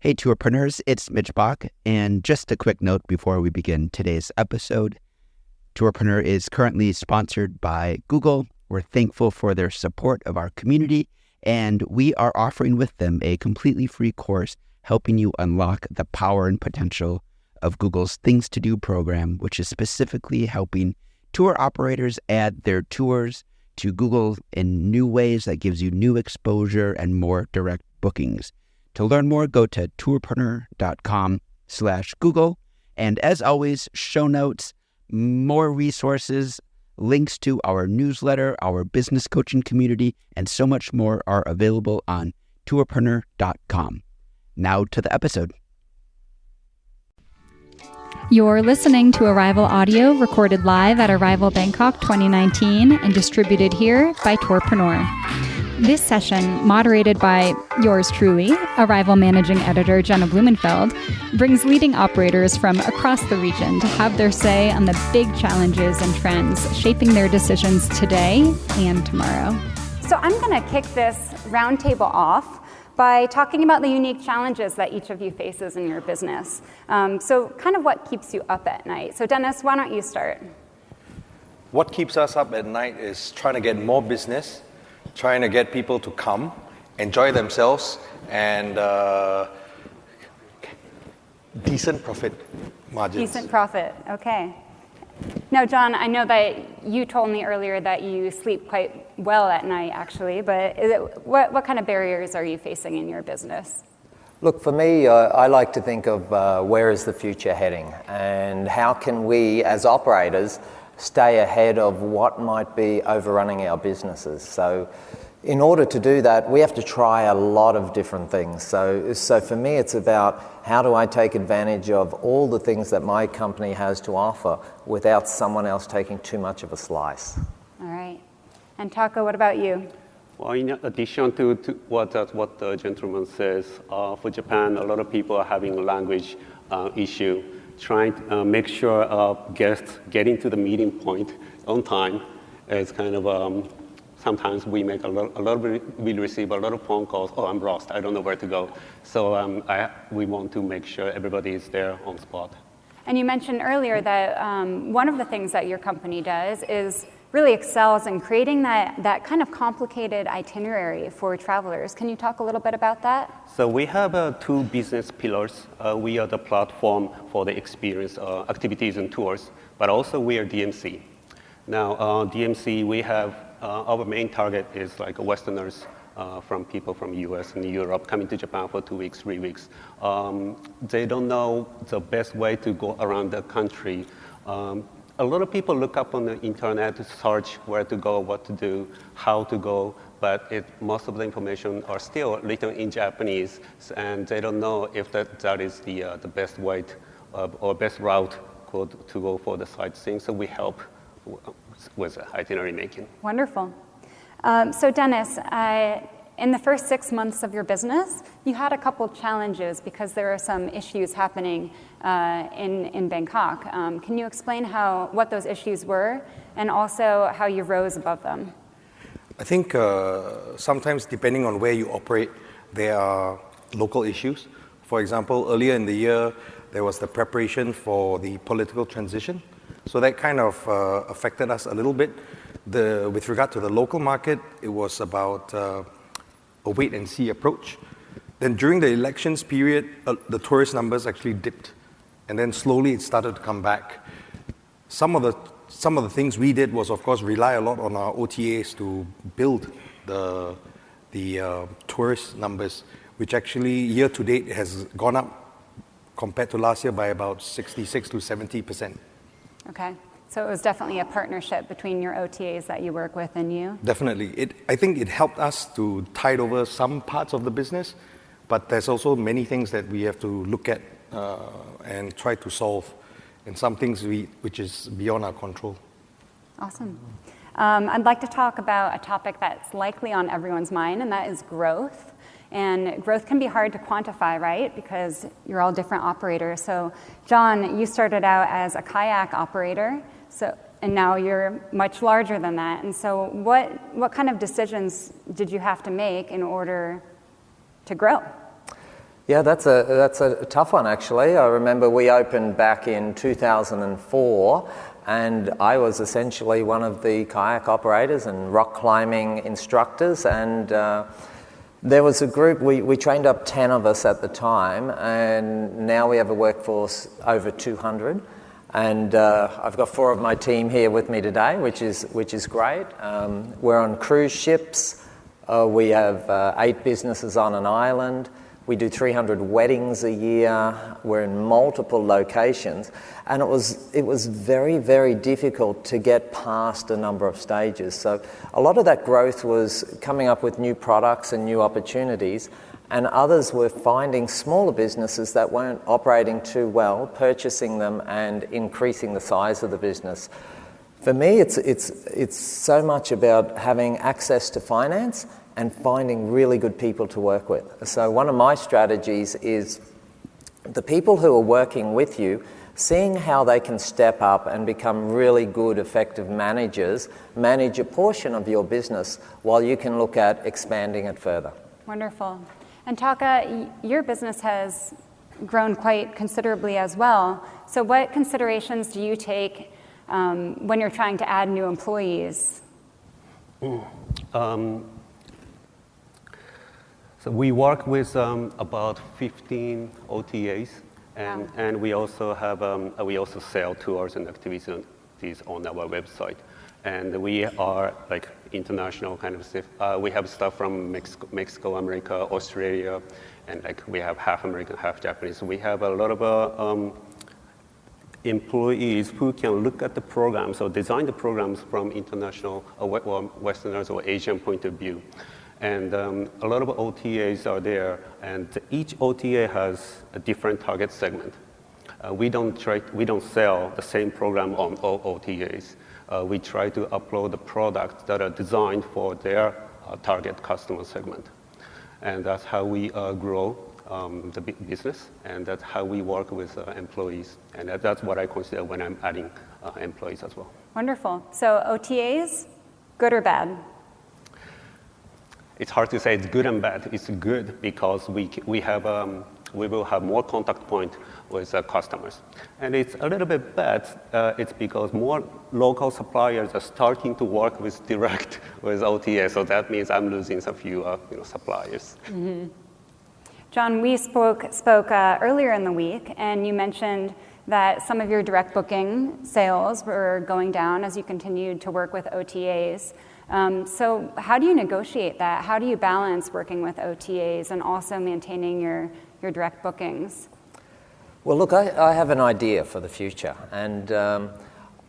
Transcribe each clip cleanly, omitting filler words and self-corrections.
Hey, Tourpreneurs, it's Mitch Bach, and just a quick note before we begin today's episode. Tourpreneur is currently sponsored by Google. We're thankful for their support of our community, and we are offering with them a completely free course helping you unlock the power and potential of Google's Things to Do program, which is specifically helping tour operators add their tours to Google in new ways that gives you new exposure and more direct bookings. To learn more, go to tourpreneur.com/Google. And as always, show notes, more resources, links to our newsletter, our business coaching community, and so much more are available on tourpreneur.com. Now to the episode. You're listening to Arival Audio, recorded live at Arival Bangkok 2019 and distributed here by Tourpreneur. This session, moderated by yours truly, Arival Managing Editor Jenna Blumenfeld, brings leading operators from across the region to have their say on the big challenges and trends shaping their decisions today and tomorrow. So I'm going to kick this roundtable off by talking about the unique challenges that each of you faces in your business. So kind of what keeps you up at night. So Dennis, why don't you start? What keeps us up at night is trying to get more business, trying to get people to come, enjoy themselves, and decent profit margins. Decent profit, okay. Now, John, I know that you told me earlier that you sleep quite well at night, actually, but what kind of barriers are you facing in your business? Look, for me, I like to think of where is the future heading, and how can we, as operators, stay ahead of what might be overrunning our businesses. So in order to do that, we have to try a lot of different things. So for me, it's about how do I take advantage of all the things that my company has to offer without someone else taking too much of a slice. All right. And Taco, what about you? Well, in addition to what the gentleman says, for Japan, a lot of people are having a language issue. Trying to make sure guests getting to the meeting point on time is kind of sometimes we make we receive a lot of phone calls. Oh, I'm lost. I don't know where to go. So we want to make sure everybody is there on spot. And you mentioned earlier that one of the things that your company does is really excels in creating that kind of complicated itinerary for travelers. Can you talk a little bit about that? So we have two business pillars. We are the platform for the experience activities and tours, but also we are DMC. Now, DMC, we have our main target is like Westerners from people from US and Europe coming to Japan for 2 weeks, 3 weeks. They don't know the best way to go around the country. A lot of people look up on the internet to search where to go, what to do, how to go, but most of the information are still written in Japanese, and they don't know if that is the best way or best route to go for the sightseeing. So we help with itinerary making. Wonderful. So Dennis, in the first 6 months of your business, you had a couple challenges because there are some issues happening in Bangkok. Can you explain what those issues were and also how you rose above them? I think sometimes depending on where you operate, there are local issues. For example, earlier in the year, there was the preparation for the political transition. So that kind of affected us a little bit. With regard to the local market, it was about a wait-and-see approach. Then during the elections period, the tourist numbers actually dipped, and then slowly it started to come back. Some of the things we did was, of course, rely a lot on our OTAs to build the tourist numbers, which actually year-to-date has gone up compared to last year by about 66 to 70%. Okay. So it was definitely a partnership between your OTAs that you work with and you? Definitely. I think it helped us to tide over some parts of the business, but there's also many things that we have to look at and try to solve, and some things which is beyond our control. Awesome. I'd like to talk about a topic that's likely on everyone's mind, and that is growth. And growth can be hard to quantify, right? Because you're all different operators. So, John, you started out as a kayak operator, and now you're much larger than that. And so, what kind of decisions did you have to make in order to grow? Yeah, that's a tough one, actually. I remember we opened back in 2004, and I was essentially one of the kayak operators and rock climbing instructors, and there was a group, we trained up 10 of us at the time, and now we have a workforce over 200. And I've got 4 of my team here with me today, which is great. We're on cruise ships. We have 8 businesses on an island. We do 300 weddings a year. We're in multiple locations, and it was very, very difficult to get past a number of stages. So a lot of that growth was coming up with new products and new opportunities, and others were finding smaller businesses that weren't operating too well, purchasing them and increasing the size of the business. For me, it's so much about having access to finance and finding really good people to work with. So one of my strategies is the people who are working with you, seeing how they can step up and become really good, effective managers, manage a portion of your business while you can look at expanding it further. Wonderful. And Taka, your business has grown quite considerably as well. So what considerations do you take when you're trying to add new employees? So we work with about 15 OTAs, and we also have we also sell tours and activities on our website, and we are like international kind of stuff. We have stuff from Mexico, America, Australia, and like we have half American, half Japanese. We have a lot of employees who can look at the programs or design the programs from international or Westerners or Asian point of view. And a lot of OTAs are there, and each OTA has a different target segment. We don't sell the same program on all OTAs. We try to upload the products that are designed for their target customer segment, and that's how we grow the business, and that's how we work with employees, and that's what I consider when I'm adding employees as well. Wonderful. So OTAs, good or bad? It's hard to say it's good and bad. It's good because we will have more contact point with customers. And it's a little bit bad. It's because more local suppliers are starting to work with direct with OTA. So that means I'm losing a few suppliers. Mm-hmm. John, we spoke earlier in the week, and you mentioned that some of your direct booking sales were going down as you continued to work with OTAs. So how do you negotiate that? How do you balance working with OTAs and also maintaining your direct bookings? Well, look, I have an idea for the future, and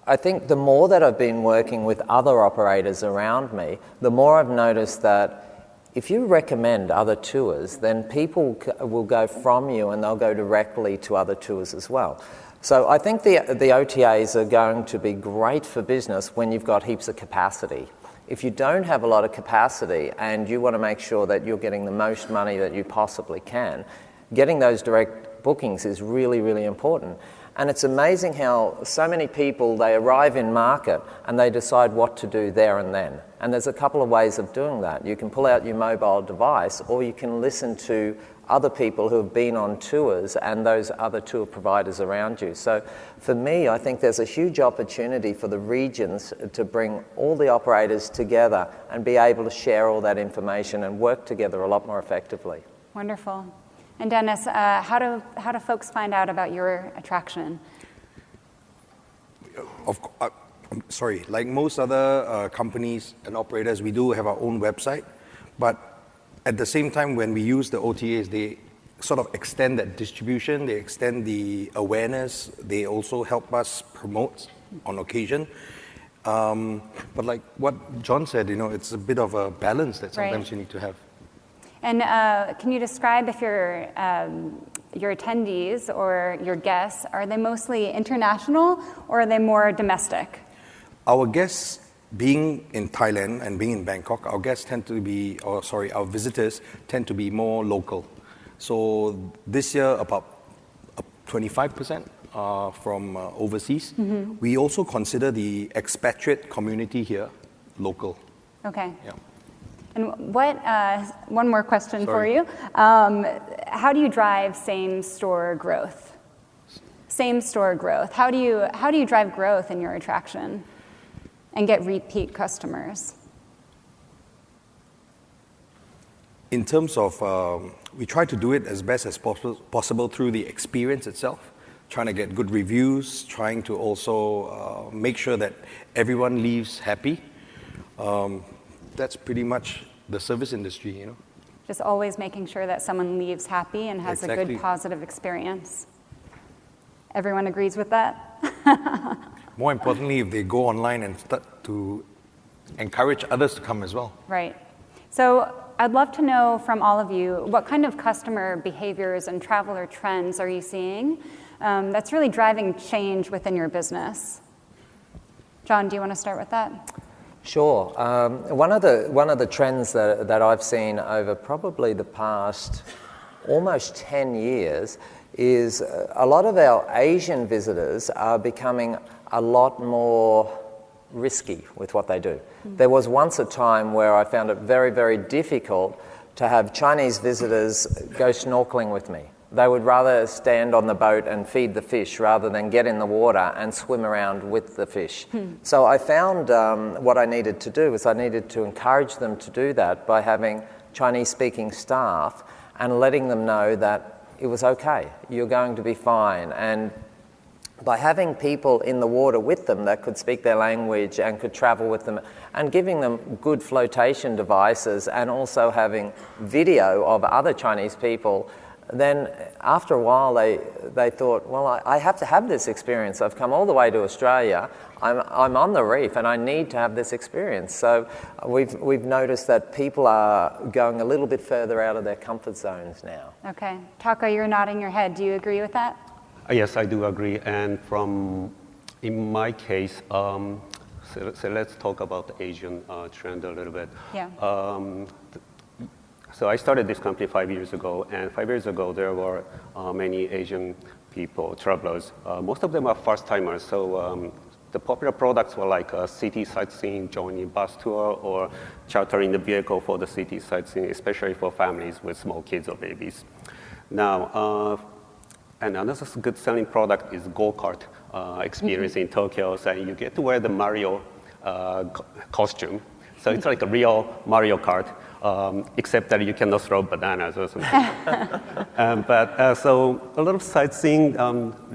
I think the more that I've been working with other operators around me, the more I've noticed that if you recommend other tours, then people will go from you and they'll go directly to other tours as well. So I think the OTAs are going to be great for business when you've got heaps of capacity. If you don't have a lot of capacity and you want to make sure that you're getting the most money that you possibly can, getting those direct bookings is really, really important. And it's amazing how so many people, they arrive in market and they decide what to do there and then. And there's a couple of ways of doing that. You can pull out your mobile device, or you can listen to other people who have been on tours and those other tour providers around you. So for me, I think there's a huge opportunity for the regions to bring all the operators together and be able to share all that information and work together a lot more effectively. Wonderful. And Dennis, how do folks find out about your attraction? I'm sorry, like most other companies and operators, we do have our own website, but at the same time, when we use the OTAs, they sort of extend that distribution, they extend the awareness, they also help us promote on occasion. But like what John said, it's a bit of a balance that sometimes you need to have. And can you describe if your attendees or your guests, are they mostly international or are they more domestic? Our guests, being in Thailand and being in Bangkok, our visitors tend to be more local. So this year, about 25% are from overseas. Mm-hmm. We also consider the expatriate community here local. Okay. Yeah. And one more question for you. how do you drive same-store growth? Same-store growth. How do you drive growth in your attraction and get repeat customers? In terms of, we try to do it as best as possible through the experience itself, trying to get good reviews, trying to also make sure that everyone leaves happy. That's pretty much the service industry, you know. Just always making sure that someone leaves happy and has a good positive experience. Everyone agrees with that? More importantly, if they go online and start to encourage others to come as well. Right. So I'd love to know from all of you, what kind of customer behaviors and traveler trends are you seeing that's really driving change within your business? John, do you want to start with that? Sure. One of the trends that I've seen over probably the past almost 10 years is a lot of our Asian visitors are becoming a lot more risky with what they do. There was once a time where I found it very, very difficult to have Chinese visitors go snorkeling with me. They would rather stand on the boat and feed the fish rather than get in the water and swim around with the fish. So I found what I needed to do was I needed to encourage them to do that by having Chinese-speaking staff and letting them know that it was okay, you're going to be fine. And by having people in the water with them that could speak their language and could travel with them and giving them good flotation devices and also having video of other Chinese people, then after a while they thought, well, I have to have this experience. I've come all the way to Australia. I'm on the reef and I need to have this experience. So we've noticed that people are going a little bit further out of their comfort zones now. Okay. Taka, you're nodding your head. Do you agree with that? Yes, I do agree. And in my case, so let's talk about the Asian trend a little bit. Yeah. So I started this company 5 years ago, and 5 years ago there were many Asian people, travelers. Most of them are first-timers, so the popular products were like city sightseeing, joining bus tour, or chartering the vehicle for the city sightseeing, especially for families with small kids or babies. Now, and another good selling product is go-kart experience in Tokyo. So you get to wear the Mario costume. So it's like a real Mario Kart, except that you cannot throw bananas or something. So a lot of sightseeing,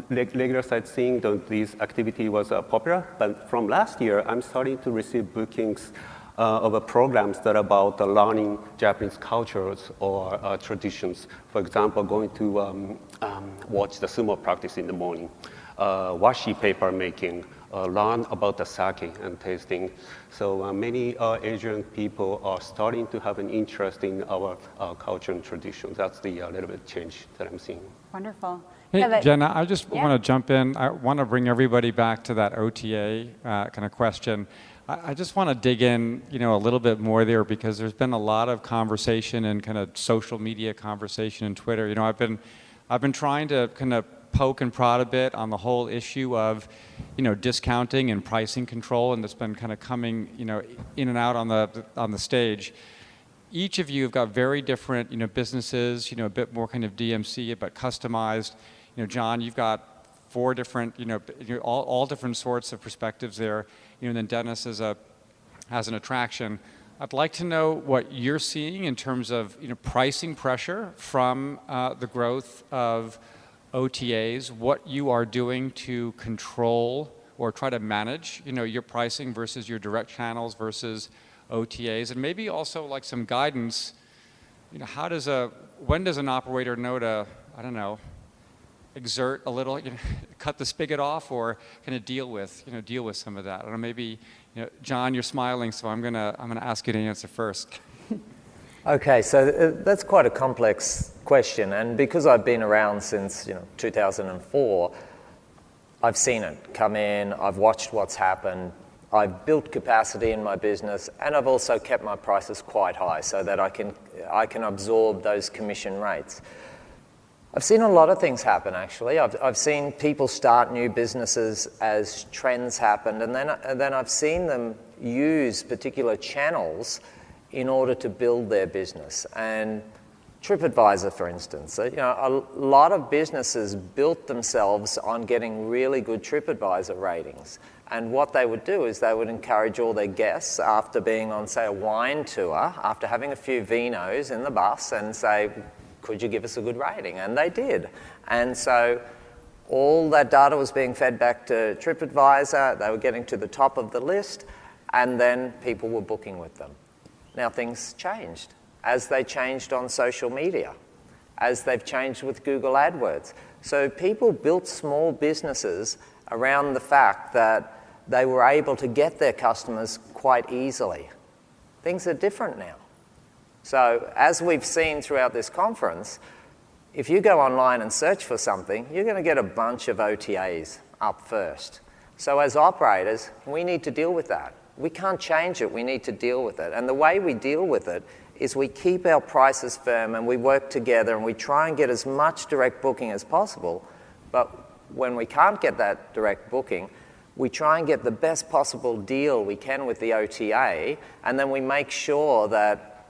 regular sightseeing, this activity was popular. But from last year, I'm starting to receive bookings of programs that are about learning Japanese cultures or traditions. For example, going to watch the sumo practice in the morning, washi paper making, learn about the sake and tasting. So many Asian people are starting to have an interest in our culture and traditions. That's the little bit change that I'm seeing. Wonderful. Hey, Yeah, Jenna, I just want to jump in. I want to bring everybody back to that OTA kind of question. I just want to dig in, a little bit more there because there's been a lot of conversation and kind of social media conversation and Twitter. I've been trying to kind of poke and prod a bit on the whole issue of, discounting and pricing control, and that's been kind of coming, in and out on the stage. Each of you have got very different, businesses, a bit more kind of DMC, but customized. John, you've got 4 different, all different sorts of perspectives there. And then Dennis has an attraction. I'd like to know what you're seeing in terms of, pricing pressure from the growth of OTAs, what you are doing to control or try to manage, your pricing versus your direct channels versus OTAs, and maybe also like some guidance. When does an operator know to, exert a little, cut the spigot off, or kind of deal with some of that? I don't know. Maybe, John, you're smiling, so I'm gonna ask you to answer first. Okay, so that's quite a complex question, and because I've been around since 2004, I've seen it come in. I've watched what's happened. I've built capacity in my business, and I've also kept my prices quite high so that I can absorb those commission rates. I've seen a lot of things happen, actually. I've seen people start new businesses as trends happened, and then I've seen them use particular channels in order to build their business and TripAdvisor, for instance. A lot of businesses built themselves on getting really good TripAdvisor ratings. And what they would do is they would encourage all their guests after being on, say, a wine tour, after having a few vinos in the bus, and say, could you give us a good rating? And they did. And so all that data was being fed back to TripAdvisor. They were getting to the top of the list, and then people were booking with them. Now things changed, as they changed on social media, as they've changed with Google AdWords. So people built small businesses around the fact that they were able to get their customers quite easily. Things are different now. So as we've seen throughout this conference, if you go online and search for something, you're going to get a bunch of OTAs up first. So as operators, we need to deal with that. We can't change it, we need to deal with it. And the way we deal with it is we keep our prices firm and we work together and we try and get as much direct booking as possible. But when we can't get that direct booking, we try and get the best possible deal we can with the OTA, and then we make sure that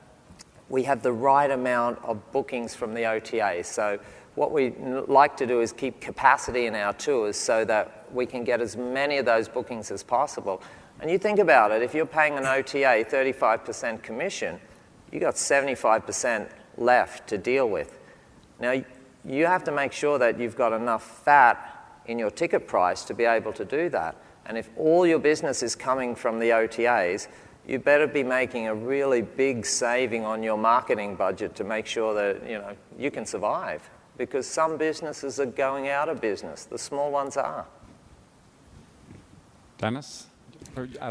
we have the right amount of bookings from the OTA. So what we like to do is keep capacity in our tours so that we can get as many of those bookings as possible. And you think about it, if you're paying an OTA 35% commission, you got 75% left to deal with. Now, you have to make sure that you've got enough fat in your ticket price to be able to do that. And if all your business is coming from the OTAs, you better be making a really big saving on your marketing budget to make sure that you can survive. Because some businesses are going out of business. The small ones are. Dennis,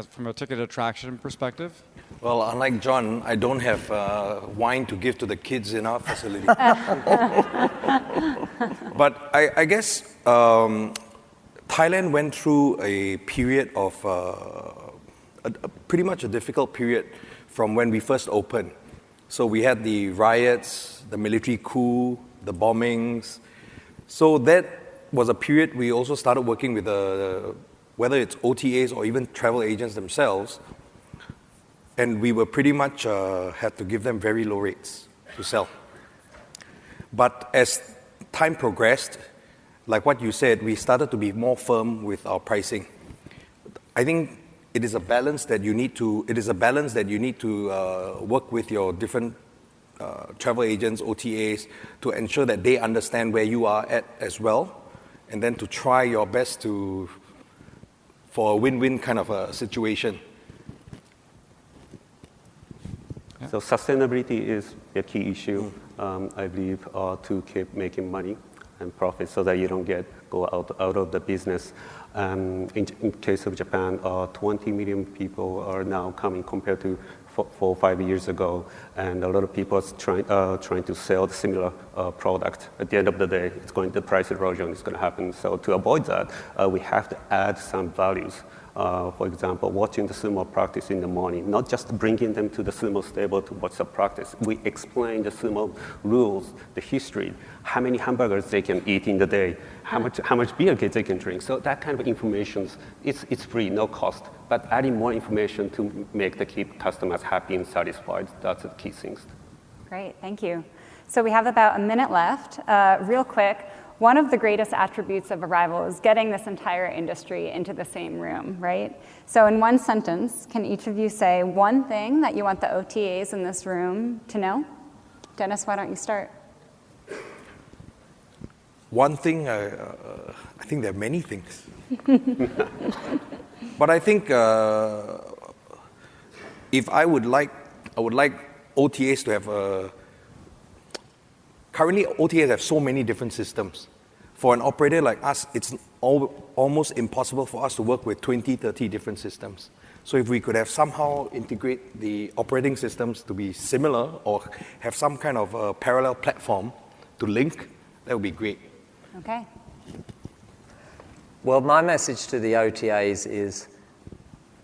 from a ticket attraction perspective? Well, unlike John, I don't have wine to give to the kids in our facility. But I guess Thailand went through a period of pretty much a difficult period from when we first opened. So we had the riots, the military coup, the bombings. So that was a period we also started working with whether it's OTAs or even travel agents themselves. And we were pretty much had to give them very low rates to sell. But as time progressed, like what you said, we started to be more firm with our pricing. I think it is a balance that you need to work with your different travel agents, OTAs, to ensure that they understand where you are at as well, and then to try your best for a win-win kind of a situation. So sustainability is a key issue, I believe, to keep making money and profit so that you don't go out of the business. In case of Japan, 20 million people are now coming compared to 4 or 5 years ago, and a lot of people are trying to sell the similar product. At the end of the day, the price erosion is going to happen. So to avoid that, we have to add some values. For example, watching the sumo practice in the morning, not just bringing them to the sumo stable to watch the practice. We explain the sumo rules, the history, how many hamburgers they can eat in the day, how much beer they can drink. So that kind of information, it's free, no cost. But adding more information to keep customers happy and satisfied, that's the key things. Great, thank you. So we have about a minute left. Real quick, one of the greatest attributes of Arival is getting this entire industry into the same room, right? So in one sentence, can each of you say one thing that you want the OTAs in this room to know? Dennis, why don't you start? One thing, I think there are many things. But I think if I would like OTAs to have currently, OTAs have so many different systems. For an operator like us, it's almost impossible for us to work with 20, 30 different systems. So if we could have somehow integrate the operating systems to be similar or have some kind of a parallel platform to link, that would be great. Okay. Well, my message to the OTAs is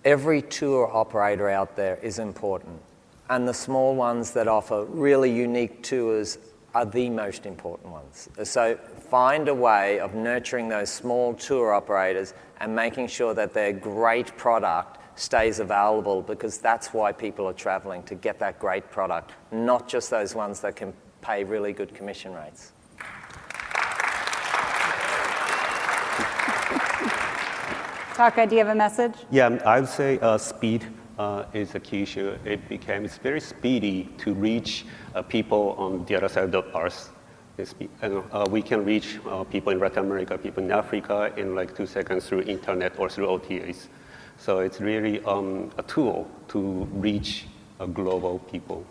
every tour operator out there is important. And the small ones that offer really unique tours are the most important ones. So find a way of nurturing those small tour operators and making sure that their great product stays available, because that's why people are traveling, to get that great product, not just those ones that can pay really good commission rates. Taka, do you have a message? Yeah, I would say speed is a key issue. It's very speedy to reach people on the other side of the earth. We can reach people in Latin America, people in Africa in like 2 seconds through internet or through OTAs. So it's really a tool to reach global people.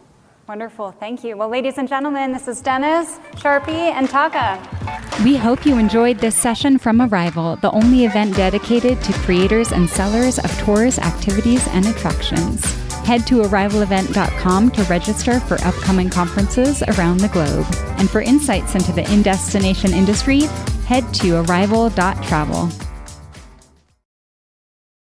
Wonderful, thank you. Well, ladies and gentlemen, this is Dennis, Sharpie, and Taka. We hope you enjoyed this session from Arival, the only event dedicated to creators and sellers of tours, activities, and attractions. Head to arivalevent.com to register for upcoming conferences around the globe. And for insights into the in-destination industry, head to arival.travel.